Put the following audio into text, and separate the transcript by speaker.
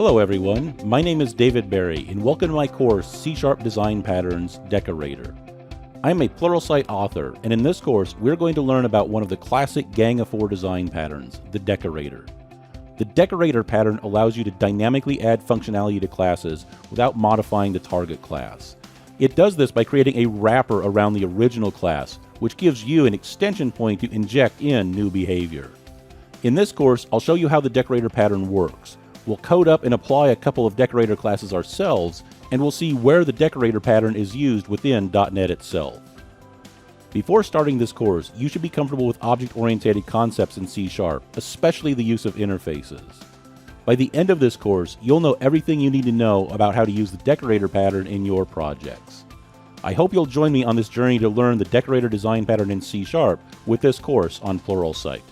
Speaker 1: Hello everyone, my name is David Berry and welcome to my course C# Design Patterns Decorator. I'm a Pluralsight author, and in this course we're going to learn about one of the classic Gang of Four design patterns, the Decorator. The Decorator pattern allows you to dynamically add functionality to classes without modifying the target class. It does this by creating a wrapper around the original class, which gives you an extension point to inject in new behavior. In this course, I'll show you how the Decorator pattern works. We'll code up and apply a couple of Decorator classes ourselves, and we'll see where the Decorator pattern is used within .NET itself. Before starting this course, you should be comfortable with object-oriented concepts in C#, especially the use of interfaces. By the end of this course, you'll know everything you need to know about how to use the Decorator pattern in your projects. I hope you'll join me on this journey to learn the Decorator design pattern in C# with this course on Pluralsight.